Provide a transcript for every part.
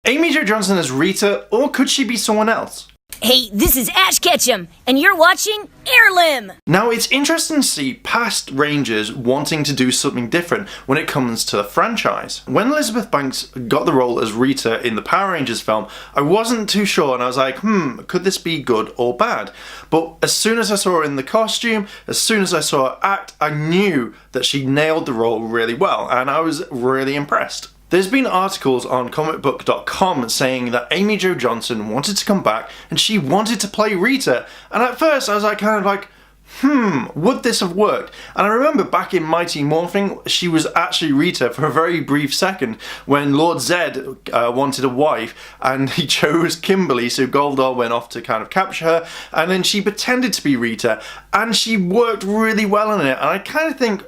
Amy Jo Johnson as Rita, or could she be someone else? Hey, this is Ash Ketchum, and you're watching Airlim! Now, it's interesting to see past Rangers wanting to do something different when it comes to the franchise. When Elizabeth Banks got the role as Rita in the Power Rangers film, I wasn't too sure, and I was like, could this be good or bad? But as soon as I saw her in the costume, as soon as I saw her act, I knew that she nailed the role really well, and I was really impressed. There's been articles on comicbook.com saying that Amy Jo Johnson wanted to come back and she wanted to play Rita, and at first I was like, would this have worked? And I remember back in Mighty Morphin, she was actually Rita for a very brief second when Lord Zed wanted a wife and he chose Kimberly, so Goldar went off to kind of capture her, and then she pretended to be Rita and she worked really well in it, and I kind of think,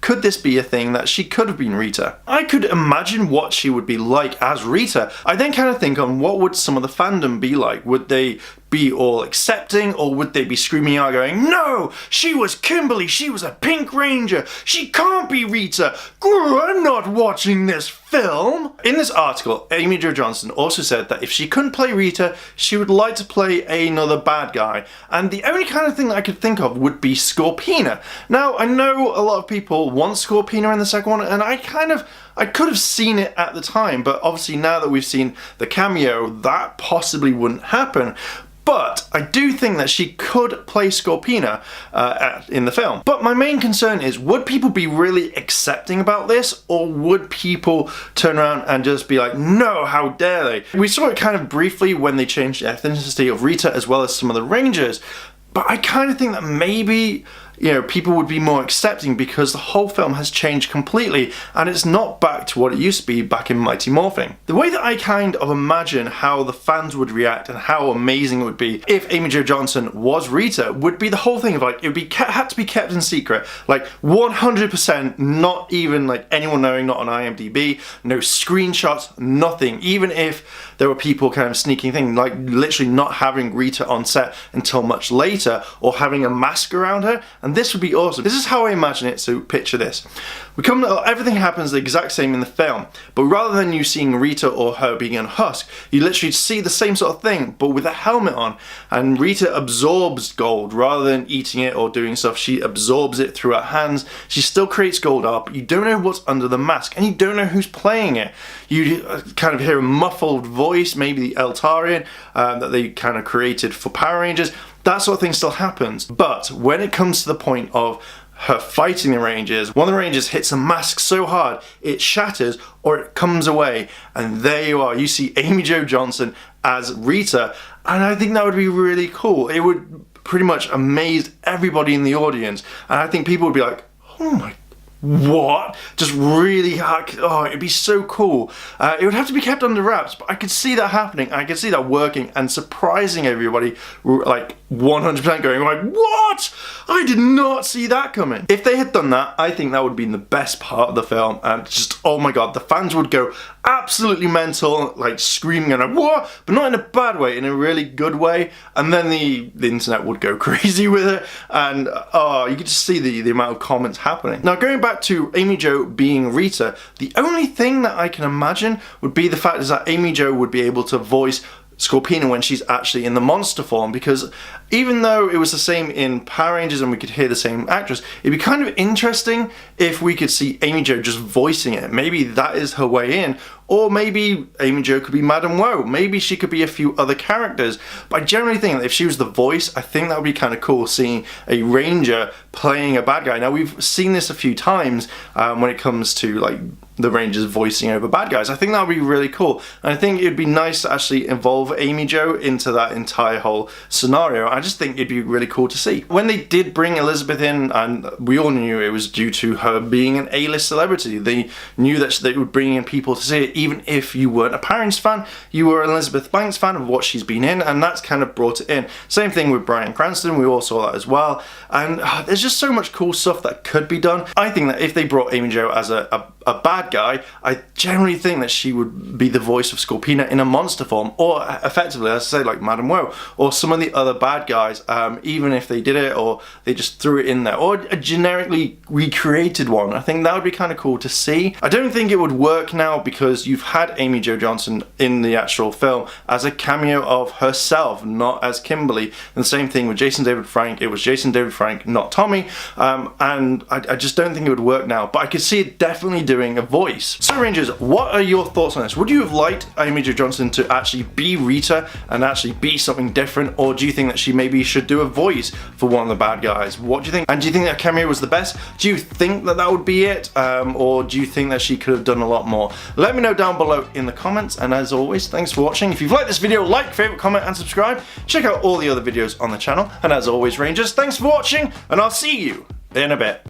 could this be a thing that she could have been Rita? I could imagine what she would be like as Rita. I then kind of think on what would some of the fandom be like. Would they be all accepting, or would they be screaming out going, no, she was Kimberly, she was a Pink Ranger, she can't be Rita, I'm not watching this film. In this article, Amy Jo Johnson also said that if she couldn't play Rita, she would like to play another bad guy, and the only kind of thing that I could think of would be Scorpina. Now, I know a lot of people want Scorpina in the second one, and I could have seen it at the time, but obviously now that we've seen the cameo, that possibly wouldn't happen. But I do think that she could play Scorpina in the film. But my main concern is, would people be really accepting about this, or would people turn around and just be like, no, how dare they? We saw it kind of briefly when they changed the ethnicity of Rita as well as some of the Rangers, but I kind of think that maybe, people would be more accepting because the whole film has changed completely and it's not back to what it used to be back in Mighty Morphin. The way that I kind of imagine how the fans would react and how amazing it would be if Amy Jo Johnson was Rita would be the whole thing of like, it would had to be kept in secret, like 100%, not even like anyone knowing, not on IMDb, no screenshots, nothing. Even if there were people kind of sneaking things, like literally not having Rita on set until much later, or having a mask around her. And this would be awesome. This is how I imagine it, so picture this. Everything happens the exact same in the film, but rather than you seeing Rita or her being in husk, you literally see the same sort of thing, but with a helmet on. And Rita absorbs gold rather than eating it or doing stuff. She absorbs it through her hands. She still creates gold up, but you don't know what's under the mask, and you don't know who's playing it. You kind of hear a muffled voice, maybe the Eltarian that they kind of created for Power Rangers. That sort of thing still happens. But when it comes to the point of her fighting the Rangers, one of the Rangers hits a mask so hard it shatters or it comes away, and there you are. You see Amy Jo Johnson as Rita, and I think that would be really cool. It would pretty much amaze everybody in the audience, and I think people would be like, oh my, what? Just really, it'd be so cool. It would have to be kept under wraps, but I could see that happening. I could see that working and surprising everybody, like 100% going like, what? I did not see that coming. If they had done that, I think that would have been the best part of the film, and just, oh my god, the fans would go absolutely mental, like screaming and like, what? But not in a bad way, in a really good way, and then the internet would go crazy with it, and you could just see the amount of comments happening. Now, going back to Amy Jo being Rita, the only thing that I can imagine would be the fact is that Amy Jo would be able to voice Scorpina when she's actually in the monster form, because even though it was the same in Power Rangers and we could hear the same actress, it'd be kind of interesting if we could see Amy Jo just voicing it. Maybe that is her way in, or maybe Amy Jo could be Madame Woe, maybe she could be a few other characters. But I generally think that if she was the voice, I think that would be kind of cool, seeing a Ranger playing a bad guy. Now, we've seen this a few times when it comes to like the Rangers voicing over bad guys. I think that would be really cool, and I think it'd be nice to actually involve Amy Jo into that entire whole scenario. I just think it'd be really cool to see. When they did bring Elizabeth in, and we all knew it was due to her being an A-list celebrity, they knew that they would bring in people to see it, even if you weren't a Power Rangers fan, you were an Elizabeth Banks fan of what she's been in, and that's kind of brought it in. Same thing with Bryan Cranston, we all saw that as well, and there's just so much cool stuff that could be done. I think that if they brought Amy Jo as a bad guy, I generally think that she would be the voice of Scorpina in a monster form, or effectively, as I say, like Madame Woe, or some of the other bad guys, even if they did it, or they just threw it in there, or a generically recreated one. I think that would be kind of cool to see. I don't think it would work now because you've had Amy Jo Johnson in the actual film as a cameo of herself, not as Kimberly. And the same thing with Jason David Frank. It was Jason David Frank, not Tommy. And I just don't think it would work now. But I could see it definitely doing a voice. So Rangers, what are your thoughts on this? Would you have liked Amy Jo Johnson to actually be Rita and actually be something different? Or do you think that she maybe should do a voice for one of the bad guys? What do you think? And do you think that cameo was the best? Do you think that that would be it? Or do you think that she could have done a lot more? Let me know down below in the comments. And as always, thanks for watching. If you've liked this video, like, favorite, comment, and subscribe. Check out all the other videos on the channel. And as always, Rangers, thanks for watching, and I'll see you in a bit.